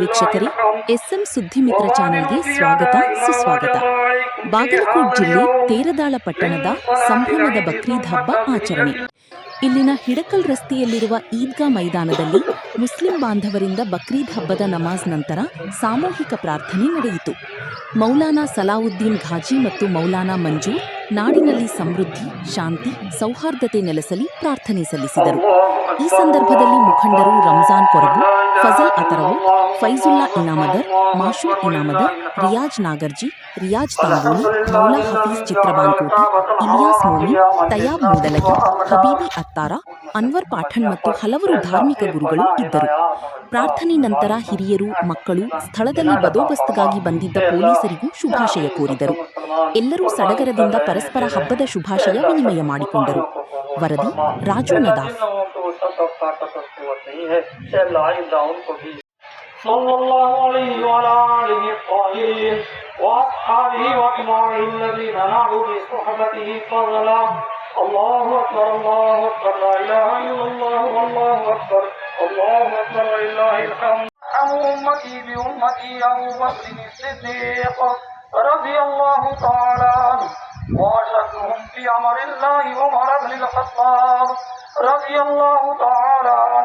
ವೀಕ್ಷಕರೇ, ಎಸ್ಎಂ ಸುದ್ದಿಮಿತ್ರ ಚಾನೆಲ್ಗೆ ಸ್ವಾಗತ ಸುಸ್ವಾಗತ. ಬಾಗಲಕೋಟ್ ಜಿಲ್ಲೆ ತೇರದಾಳ ಪಟ್ಟಣದ ಸಂಭ್ರಮದ ಬಕ್ರೀದ್ ಹಬ್ಬ ಆಚರಣೆ. ಇಲ್ಲಿನ ಹಿಡಕಲ್ ರಸ್ತೆಯಲ್ಲಿರುವ ಈದ್ಗಾ ಮೈದಾನದಲ್ಲಿ ಮುಸ್ಲಿಂ ಬಾಂಧವರಿಂದ ಬಕ್ರೀದ್ ಹಬ್ಬದ ನಮಾಜ್ ನಂತರ ಸಾಮೂಹಿಕ ಪ್ರಾರ್ಥನೆ ನಡೆಯಿತು. ಮೌಲಾನಾ ಸಲಾವುದ್ದೀನ್ ಘಾಜಿ ಮತ್ತು ಮೌಲಾನಾ ಮಂಜೂರ್ ನಾಡಿನಲ್ಲಿ ಸಮೃದ್ಧಿ, ಶಾಂತಿ, ಸೌಹಾರ್ದತೆ ನೆಲೆಸಲಿ ಪ್ರಾರ್ಥನೆ ಸಲ್ಲಿಸಿದರು. ಈ ಸಂದರ್ಭದಲ್ಲಿ ಮುಖಂಡರು ರಂಜಾನ್ ಕೊರಬು, ಫಜಲ್ ಅತರವು, ಫೈಜುಲ್ಲಾ ಇನಾಮದರ್, ಮಾಶೂರ್ ಇನಾಮದರ್, ರಿಯಾಜ್ ನಾಗರ್ಜಿ, ರಿಯಾಜ್ ತಾಂಬೂಲಿ, ಮೌಲಾ ಹಫೀಜ್ ಚಿತ್ರಬಾನ್ಕೋಟಿ, ಇಲಿಯಾಸ್ ಮೋಮಿನ್, ತಯಾಬ್ ಮೂಡಲಗಿ, ಹಬೀಬಿ ಅತ್ತಾರ, ಅನ್ವರ್ ಪಾಠಣ್ ಮತ್ತು ಹಲವರು ಧಾರ್ಮಿಕ ಗುರುಗಳು ಇದ್ದರು. ಪ್ರಾರ್ಥನೆ ನಂತರ ಹಿರಿಯರು, ಮಕ್ಕಳು, ಸ್ಥಳದಲ್ಲಿ ಬಂದೋಬಸ್ತ್ಗಾಗಿ ಬಂದಿದ್ದ ಪೊಲೀಸರಿಗೂ ಶುಭಾಶಯ ಕೋರಿದರು. ಎಲ್ಲರೂ ಸಡಗರದಿಂದ ಪರಸ್ಪರ ಹಬ್ಬದ ಶುಭಾಶಯ ವಿನಿಮಯ ಮಾಡಿಕೊಂಡರು. ವರದಿ ರಾಜು ನದಾಫ್. الله أكبر الله أكبر لا إله إلا الله والله أكبر الله أكبر لله الحمد. أمتي بأمتي أبو بكر الصديق رضي الله تعالى عنه وأشهدهم في أمر الله عمر بن الخطاب رضي الله تعالى عنه.